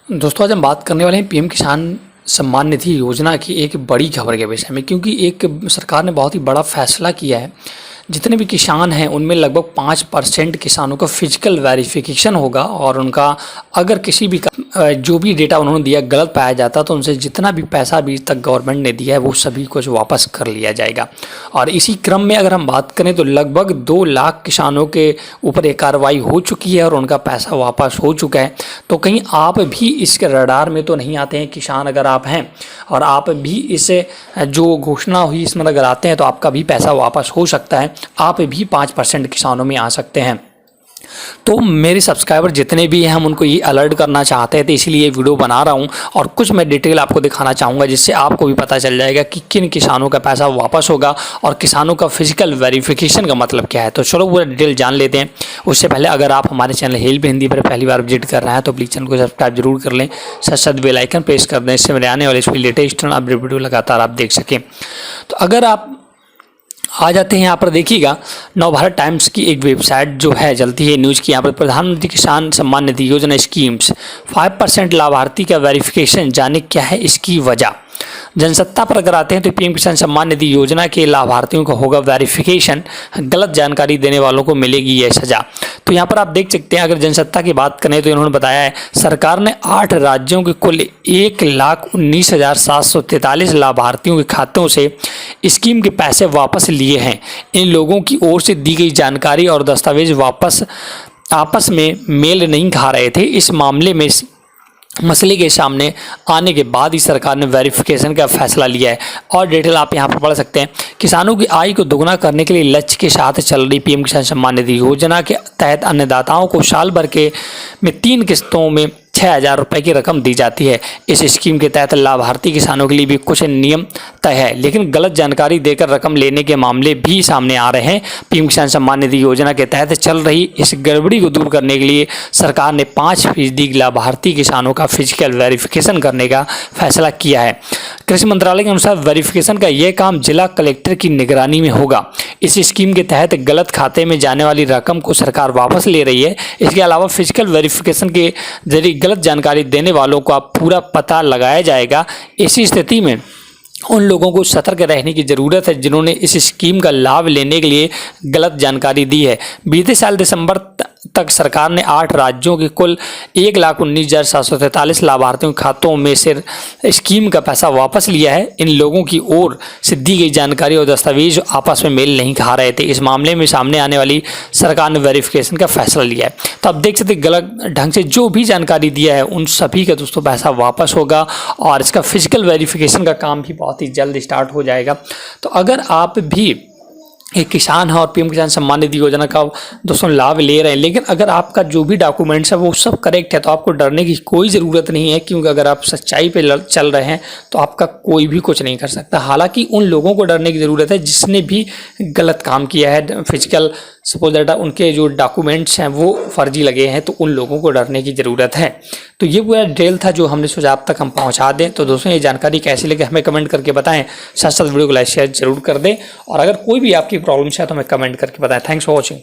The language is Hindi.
दोस्तों आज हम बात करने वाले हैं पीएम किसान सम्मान निधि योजना की एक बड़ी खबर के विषय में, क्योंकि एक सरकार ने बहुत ही बड़ा फैसला किया है। जितने भी किसान हैं उनमें लगभग 5% किसानों का फिजिकल वेरिफिकेशन होगा और उनका अगर किसी भी जो भी डेटा उन्होंने दिया गलत पाया जाता तो उनसे जितना भी पैसा अभी तक गवर्नमेंट ने दिया है वो सभी कुछ वापस कर लिया जाएगा। और इसी क्रम में अगर हम बात करें तो लगभग 2 लाख किसानों के ऊपर एक कार्रवाई हो चुकी है और उनका पैसा वापस हो चुका है। तो कहीं आप भी इसके रडार में तो नहीं आते हैं किसान अगर आप हैं और आप भी इस जो घोषणा हुई इसमें अगर आते हैं तो आपका भी पैसा वापस हो सकता है, आप भी 5% किसानों में आ सकते हैं। तो मेरे सब्सक्राइबर जितने भी हैं हम उनको ये अलर्ट करना चाहते हैं, तो इसीलिए ये वीडियो बना रहा हूँ और कुछ मैं डिटेल आपको दिखाना चाहूँगा जिससे आपको भी पता चल जाएगा कि किन किसानों का पैसा वापस होगा और किसानों का फिजिकल वेरिफिकेशन का मतलब क्या है। तो चलो पूरा डिटेल जान लेते हैं। उससे पहले अगर आप हमारे चैनल हेल्प हिंदी पर पहली बार विजिट कर रहे हैं तो प्लीज़ चैनल को सब्सक्राइब जरूर कर लें, साथ साथ बेल आइकन प्रेस कर दें, इससे मेरे आने वाले इसमें लेटेस्ट अपडेट वीडियो लगातार आप देख सकें। तो अगर आप आ जाते हैं यहाँ पर देखिएगा, नवभारत टाइम्स की एक वेबसाइट जो है चलती है न्यूज़ की, यहाँ पर प्रधानमंत्री किसान सम्मान निधि योजना स्कीम्स 5% लाभार्थी का वेरिफिकेशन, जाने क्या है इसकी वजह। जनसत्ता पर अगर आते हैं तो पीएम किसान सम्मान निधि योजना के लाभार्थियों का होगा वेरिफिकेशन, गलत जानकारी देने वालों को मिलेगी यह सजा। तो यहाँ पर आप देख सकते हैं अगर जनसत्ता की बात करें तो इन्होंने बताया है सरकार ने 8 राज्यों के कुल 1,19,743 लाभार्थियों के खातों से स्कीम के पैसे वापस लिए हैं। इन लोगों की ओर से दी गई जानकारी और दस्तावेज आपस में मेल नहीं खा रहे थे। इस मामले में मसले के सामने आने के बाद ही सरकार ने वेरिफिकेशन का फैसला लिया है। और डिटेल आप यहां पर पढ़ सकते हैं। किसानों की आय को दोगुना करने के लिए लक्ष्य के साथ चल रही पीएम किसान सम्मान निधि योजना के तहत अन्नदाताओं को साल भर में 3 किस्तों में 6,000 रुपये की रकम दी जाती है। इस स्कीम के तहत लाभार्थी किसानों के लिए भी कुछ नियम तय है, लेकिन गलत जानकारी देकर रकम लेने के मामले भी सामने आ रहे हैं। पीएम किसान सम्मान निधि योजना के तहत चल रही इस गड़बड़ी को दूर करने के लिए सरकार ने 5% लाभार्थी किसानों का फिजिकल वेरिफिकेशन करने का फैसला किया है। कृषि मंत्रालय के अनुसार वेरिफिकेशन का यह काम जिला कलेक्टर की निगरानी में होगा। इस स्कीम के तहत गलत खाते में जाने वाली रकम को सरकार वापस ले रही है। इसके अलावा फिजिकल वेरिफिकेशन के जरिए गलत जानकारी देने वालों का पूरा पता लगाया जाएगा। इसी स्थिति में उन लोगों को सतर्क रहने की ज़रूरत है जिन्होंने इस स्कीम का लाभ लेने के लिए गलत जानकारी दी है। बीते साल दिसंबर तक सरकार ने 8 राज्यों के कुल 1,19,743 लाभार्थियों के खातों में से स्कीम का पैसा वापस लिया है। इन लोगों की ओर से दी गई जानकारी और दस्तावेज आपस में मेल नहीं खा रहे थे। इस मामले में सामने आने वाली सरकार ने वेरिफिकेशन का फैसला लिया है। तो आप देख सकते गलत ढंग से जो भी जानकारी दिया है उन सभी का दोस्तों पैसा वापस होगा और इसका फिजिकल वेरिफिकेशन का काम भी बहुत ही जल्द स्टार्ट हो जाएगा। तो अगर आप भी एक किसान है और पीएम किसान सम्मान निधि योजना का दोस्तों लाभ ले रहे हैं, लेकिन अगर आपका जो भी डॉक्यूमेंट्स है वो सब करेक्ट है तो आपको डरने की कोई ज़रूरत नहीं है, क्योंकि अगर आप सच्चाई पे चल रहे हैं तो आपका कोई भी कुछ नहीं कर सकता। हालांकि उन लोगों को डरने की ज़रूरत है जिसने भी गलत काम किया है, फिजिकल सपोज दैट उनके जो डॉक्यूमेंट्स हैं वो फर्जी लगे हैं, तो उन लोगों को डरने की ज़रूरत है। तो ये पूरा डिटेल था जो हमने सोचा आप तक हम पहुँचा दें। तो दोस्तों ये जानकारी कैसी लगे हमें कमेंट करके बताएं, साथ साथ वीडियो को लाइक शेयर जरूर कर दें और अगर कोई भी आपकी प्रॉब्लम्स है तो हमें कमेंट करके बताएं। Thanks for watching.